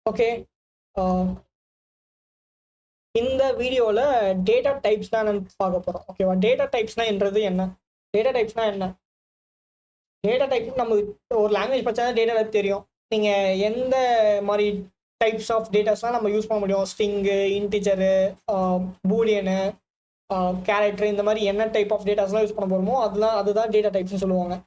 Okay, இந்த வீடியோவில் data types தான் நான் பார்க்க போகிறோம். ஓகேவா? டேட்டா டைப்ஸ்னா என்றது என்ன? டேட்டா டைப்ஸ்னா என்ன? டேட்டா டைப் நம்ம ஒரு லாங்குவேஜ் படிச்சா டேட்டா டைப் தெரியும். நீங்கள் எந்த மாதிரி டைப்ஸ் ஆஃப் டேட்டாஸ்லாம் நம்ம யூஸ் பண்ண முடியும்? ஸ்ட்ரிங்கு, இன்டிஜரு, பூலியனு, கேரக்டர், இந்த மாதிரி என்ன டைப் ஆஃப் டேட்டாஸ்லாம் யூஸ் பண்ண போகிறோமோ அதுதான் டேட்டா டைப்ஸ்னு சொல்லுவாங்க.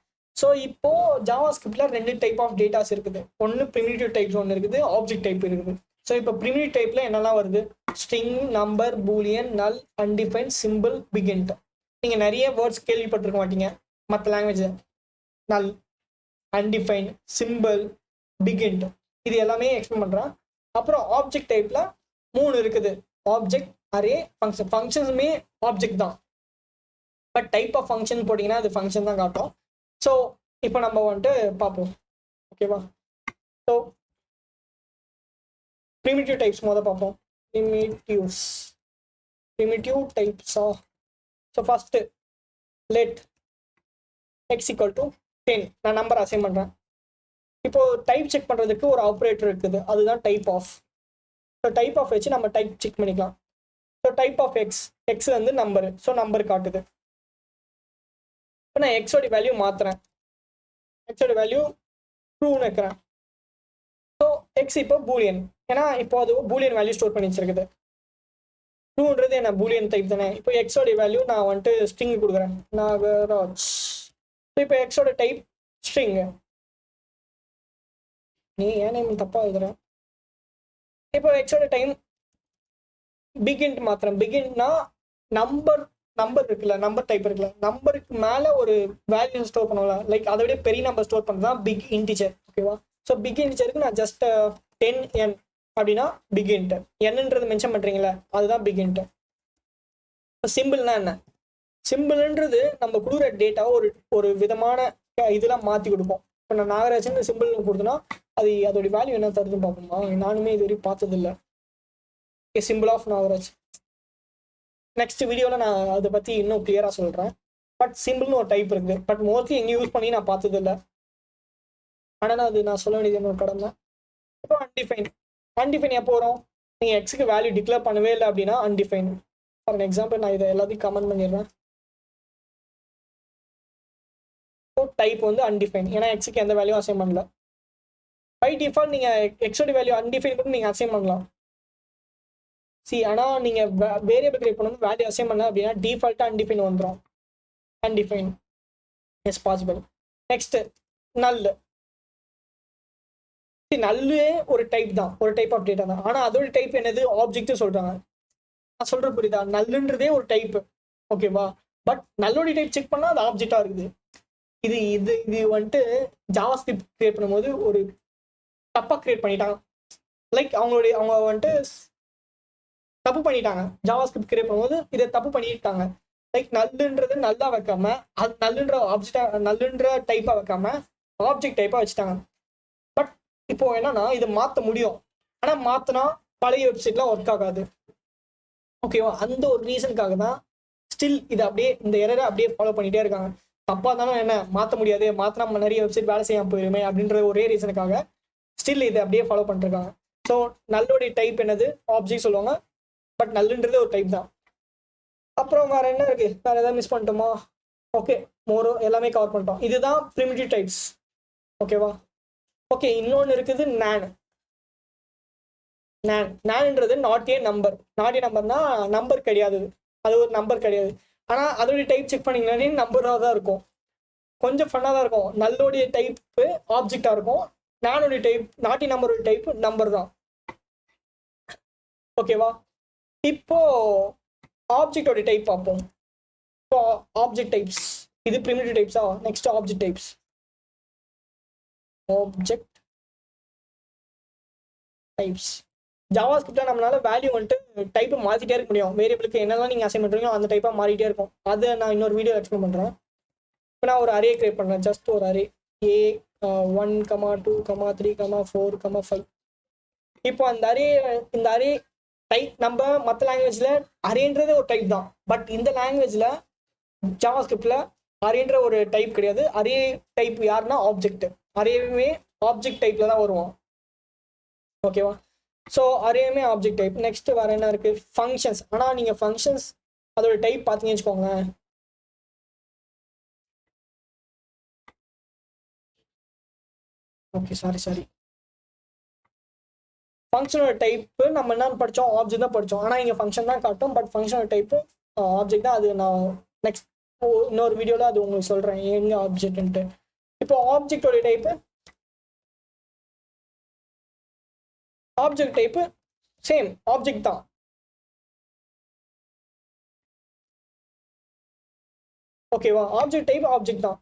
ஸோ இப்போ ஜாவா ஸ்கிரிப்ட்ல 2 டைப் ஆஃப் டேட்டாஸ் இருக்குது. ஒன்று ப்ரிமிட்டிவ் டைப்ஸ் ஒன்று இருக்குது, ஆப்ஜெக்ட் டைப் இருக்குது. ஸோ இப்போ ப்ரிமிட்டிவ் டைப்ல என்னெல்லாம் வருது? ஸ்ட்ரிங், நம்பர், பூலியன், நல், அன்டிஃபைன், சிம்பிள், பிகின்ட். நீங்கள் நிறைய வேர்ட்ஸ் கேள்விப்பட்டிருக்க மாட்டீங்க மற்ற லாங்குவேஜ். நல், அன்டிஃபைன், சிம்பிள், பிகின்ட், இது எல்லாமே எக்ஸ்பிளைன் பண்ணுறேன். அப்புறம் ஆப்ஜெக்ட் டைப்ல 3 இருக்குது. Object, array, function. ஃபங்க்ஷனுமே ஆப்ஜெக்ட் தான், பட் டைப் ஆஃப் ஃபங்க்ஷன் போட்டிங்கன்னா அது ஃபங்க்ஷன் தான் காட்டும். ஸோ இப்போ நம்ம வந்துட்டு பார்ப்போம். ஓகேவா? ஸோ ப்ரிமிட்டிவ் டைப்ஸ் முதல் பார்ப்போம். ப்ரிமிட்டிவ் டைப்ஸா? So first let X equal to 10. நான் நம்பர் அசைன் பண்ணுறேன். இப்போ டைப் செக் பண்ணுறதுக்கு ஒரு ஆப்ரேட்டர் இருக்குது, அதுதான் type of. So type of வச்சு நம்ம டைப் செக் பண்ணிக்கலாம். ஸோ டைப் ஆஃப் எக்ஸ் வந்து நம்பரு, ஸோ நம்பர் காட்டுது. இப்போ நான் எக்ஸோட வேல்யூ மாற்றுறேன். எக்ஸோட வேல்யூ ட்ரூன்னு வைக்கிறேன். ஸோ எக்ஸ் இப்போ பூலியன், ஏன்னா இப்போ அது பூலியன் வேல்யூ ஸ்டோர் பண்ணி வச்சிருக்குது. ட்ரூன்றது என்ன? பூலியன் டைப் தானே. இப்போ எக்ஸோட வேல்யூ நான் வந்துட்டு ஸ்ட்ரிங் கொடுக்குறேன், நாகராஜ். ஸோ இப்போ எக்ஸோட டைப் ஸ்ட்ரிங். நீ ஏன் நேம் தப்பாக எழுதுறேன். இப்போ எக்ஸோட டைம் பிகின்ட் மாத்திரம். பிகின்னா நம்பர் இருக்குல்ல, நம்பர் டைப் இருக்குல்ல, நம்பருக்கு மேலே ஒரு வேல்யூ ஸ்டோர் பண்ணுவோம்ல, லைக் அதை விட பெரிய நம்பர் ஸ்டோர் பண்ணுறது தான் பிக் இன்டிஜர். ஓகேவா? ஸோ பிக் இன்டிஜருக்கு நான் ஜஸ்ட் 10n அப்படின்னா பிகின்ட். என்னன்றது மென்ஷன் பண்ணுறீங்களா, அதுதான் பிகின்ட். சிம்பிள்னா என்ன? சிம்பிள்ன்றது நம்ம கொடுக்குற டேட்டாவை ஒரு விதமான இதெல்லாம் மாற்றி கொடுப்போம். இப்போ நான் நாகராஜன் சிம்பிள் கொடுத்தோன்னா அதோட வேல்யூ என்ன தருதுன்னு பார்ப்போமா? நானுமே இது வரைக்கும் பார்த்ததில்லை. Symbol of Nagaraj. நெக்ஸ்ட் வீடியோவில் நான் அதை பற்றி இன்னும் கிளியராக சொல்கிறேன். பட் சிம்பிள்னு ஒரு டைப் இருக்குது, பட் மோஸ்ட்லி எங்கேயும் யூஸ் பண்ணி நான் பார்த்ததில்லை. ஆனால் அது நான் சொல்ல வேண்டியது என்னோட கடமை. இப்போ அன்டிஃபைன் எப்போ வரும்? நீங்கள் எக்ஸுக்கு வேல்யூ டிக்ளேர் பண்ணவே இல்லை அப்படின்னா அன்டிஃபைன். ஃபார் எக்ஸாம்பிள் நான் இதை எல்லாத்தையும் கமெண்ட் பண்ணிடுறேன். டைப் வந்து அன்டிஃபைன், ஏன்னா எக்ஸுக்கு எந்த வேல்யூ அசைன் பண்ணல. பை டிஃபால்ட் நீங்கள் எக்ஸோட வேல்யூ அன்டிஃபைன் கூட நீங்கள் அசைன் பண்ணலாம். ஆனால் நீங்கள் வேரியபிள் கிரியேட் பண்ணணும், வேல்யூ அசைன் பண்ணல அப்படின்னா டிஃபால்ட்டாக அன்டிஃபைன் வந்துடும். Undefine S possible. நெக்ஸ்ட் நல். நல்லே ஒரு டைப் தான், ஒரு டைப் ஆஃப் டேட்டா தான். ஆனால் அதோட டைப் என்னது? ஆப்ஜெக்ட் சொல்கிறாங்க. நான் சொல்கிறது புரியுதா? நல்லுன்றதே ஒரு டைப். ஓகேவா? பட் நல்லோட டைப் செக் பண்ணால் அது ஆப்ஜெக்டாக இருக்குது. இது இது இது வந்துட்டு ஜாவா ஸ்கிரிப்ட் கிரியேட் பண்ணும்போது ஒரு தப்பாக கிரியேட் பண்ணிட்டாங்க. லைக் அவங்க வந்துட்டு தப்பு பண்ணிட்டாங்க. ஜாவா ஸ்கிரிப்ட் கிரியேட் பண்ணும்போது இதை தப்பு பண்ணிட்டாங்க. லைக் நல்லுன்றது நல்லா வைக்காம, அது நல்லுன்ற ஆப்ஜெக்டா, நல்லுன்ற டைப்பாக வைக்காம ஆப்ஜெக்ட் டைப்பாக வச்சுட்டாங்க. பட் இப்போ என்னன்னா இதை மாற்ற முடியும், ஆனால் மாற்றினா பழைய வெப்சைட்லாம் ஒர்க் ஆகாது. ஓகேவா? அந்த ஒரு ரீசனுக்காக தான் ஸ்டில் இதை அப்படியே இந்த எரரை அப்படியே ஃபாலோ பண்ணிட்டே இருக்காங்க. தப்பாக இருந்தாலும் என்ன மாற்ற முடியாது, மாற்றினா நிறைய வெப்சைட் வேலை செய்யாமல் போயிருமே அப்படின்ற ஒரே ரீசனுக்காக ஸ்டில் இதை அப்படியே ஃபாலோ பண்ணிருக்காங்க. ஸோ நல்லோடைய டைப் என்னது? ஆப்ஜெக்ட் சொல்லுவாங்க. பட் நல்லுன்றது ஒரு டைப் தான். அப்புறம் வேற என்ன இருக்கு? வேற ஏதாவது மிஸ் பண்ணிட்டோமா? ஓகே, எல்லாமே கவர் பண்ணிட்டோம். இதுதான் ப்ரிமிட்டிவ் டைப்ஸ். ஓகேவா? ஓகே, இன்னொன்று இருக்குது நான்ன்றது not a number. Not a நம்பர்னா நம்பர் கிடையாது, அது ஒரு நம்பர் கிடையாது. ஆனால் அதோடைய டைப் செக் பண்ணிங்கன்னா நம்பராக தான் இருக்கும். கொஞ்சம் ஃபன்னாக தான் இருக்கும். நல்லோடைய டைப்பு ஆப்ஜெக்டாக இருக்கும், நானுடைய டைப் நாட்டி நம்பரோட டைப் நம்பர் தான். ஓகேவா? இப்போ ஆப்ஜெக்டோட டைப் பார்ப்போம். இப்போ ஆப்ஜெக்ட் டைப்ஸ், இது ப்ரிமிட்டிவ் டைப்ஸா? Next object types. Object types ஜாவா ஸ்கிரிப்ட்ல நம்மளால வேல்யூ வந்துட்டு டைப்பை மாற்றிட்டே இருக்க முடியும். வேரியபிளுக்கு என்னெல்லாம் நீங்கள் அசைன் பண்ணுறீங்களோ அந்த டைப்பாக மாறிட்டே இருக்கும். அதை நான் இன்னொரு வீடியோ எக்ஸ்பிளைன் பண்ணுறேன். இப்போ நான் ஒரு அரே கிரியேட் பண்ணுறேன், ஜஸ்ட் ஒரு அரே A 1, 2, 3, 4, 5. இப்போ இந்த அரே டைப் நம்ம மற்ற லாங்குவேஜில் அரேன்றது ஒரு டைப் தான், பட் இந்த லாங்குவேஜில் ஜாவா ஸ்கிரிப்டில் அரேன்ற ஒரு டைப் கிடையாது. அரே டைப் யாருன்னா ஆப்ஜெக்ட். அரேவே ஆப்ஜெக்ட் டைப்பில் தான் வருவோம். ஓகேவா? ஸோ அரேயுமே ஆப்ஜெக்ட் டைப். நெக்ஸ்ட் வேற என்ன இருக்கு? ஃபங்க்ஷன்ஸ். ஆனால் நீங்கள் ஃபங்க்ஷன்ஸ் அதோட டைப் பார்த்தீங்கன்னு வச்சுக்கோங்களேன். ஓகே சாரி ஃபங்க்ஷனோட டைப்பு நம்ம என்ன படித்தோம்? ஆப்ஜெக்ட் தான் படித்தோம். ஆனால் இங்கே ஃபங்க்ஷன் தான் காட்டும். பட் ஃபங்க்ஷனோட டைப்பு ஆப்ஜெக்ட் தான். அது நான் நெக்ஸ்ட் இன்னொரு வீடியோவில் அது உங்களுக்கு சொல்கிறேன் எங்கே ஆப்ஜெக்ட்ன்ட்டு. இப்போ ஆப்ஜெக்டோட type object type same object தான். ஓகேவா? ஆப்ஜெக்ட் டைப் ஆப்ஜெக்ட் தான்.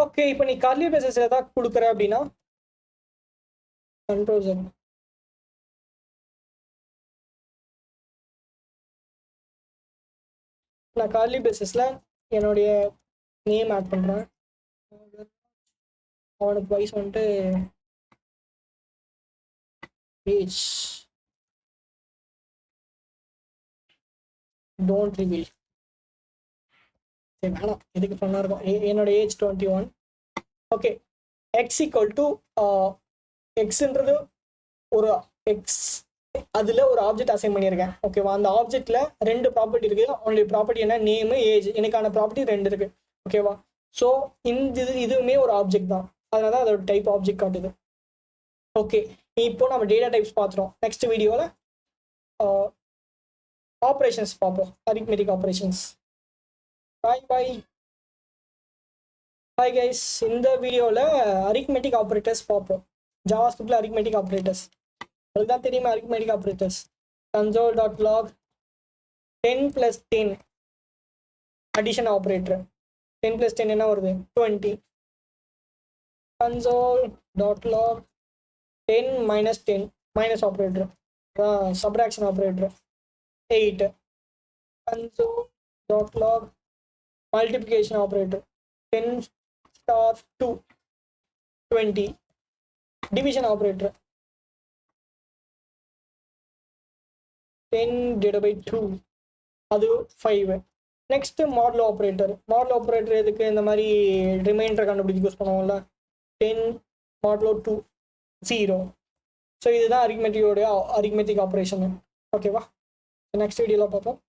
ஓகே, இப்போ நீ கர்லி பிரேசஸ் ஏதாவது கொடுக்குற அப்படின்னா கண்ட்ரோல் Z. நான் கர்லி பிரேசஸ்ல என்னுடைய நேம் ஆட் பண்றேன். அவனுக்கு வயசு வந்துட்டு ஏஜ் டோன்ட் ரிவீல். சரி வேணாம், எதுக்கு பண்ணா இருக்கும். என்னோட age 21. Okay, X equal to எக்ஸ்ன்றது ஒரு எக்ஸ், அதில் ஒரு ஆப்ஜெக்ட் அசைன் பண்ணியிருக்கேன். ஓகேவா? அந்த ஆப்ஜெக்ட்ல 2 ப்ராப்பர்ட்டி இருக்கு. அவனுடைய ப்ராப்பர்ட்டி என்ன? Name, age. எனக்கான ப்ராப்பர்ட்டி 2 இருக்கு. ஓகேவா? ஸோ இந்த இதுவுமே ஒரு ஆப்ஜெக்ட் தான். அதனால தான் அதோட டைப் ஆப்ஜெக்ட் காட்டுது. ஓகே, இப்போ நம்ம டேட்டா டைப்ஸ் பார்த்துறோம். நெக்ஸ்ட் வீடியோவில் ஆப்ரேஷன்ஸ் பார்ப்போம், அரித்மெட்டிக் ஆப்ரேஷன்ஸ். பாய் பாய் பாய் கைஸ். இந்த வீடியோவில் அரித்மெட்டிக் ஆப்ரேட்டர்ஸ் பார்ப்போம். ஜாவாஸ்கிரிப்ட்ல அரித்மெட்டிக் ஆப்ரேட்டர்ஸ் அதுதான் தெரியுமா? Arithmetic operators console.log 10 + 10 addition operator. 10 + 10 என்ன வருது? 20. console.log 10 - 10 minus operator, subtraction operator 8. console.log multiplication operator 10 * 2 20. Division operator 10/2 அது 5. Next model operator. Model operator எதுக்கு? இந்த மாதிரி ரிமைண்டர் கண்டுபிடிக்க யூஸ் பண்ணுவோம்ல. 10 மாடலோ 2 0. ஸோ இதுதான் அரித்மெட்டிக் ஆப்ரேஷன். ஓகேவா? நெக்ஸ்ட் வீடியோவில் பார்ப்போம்.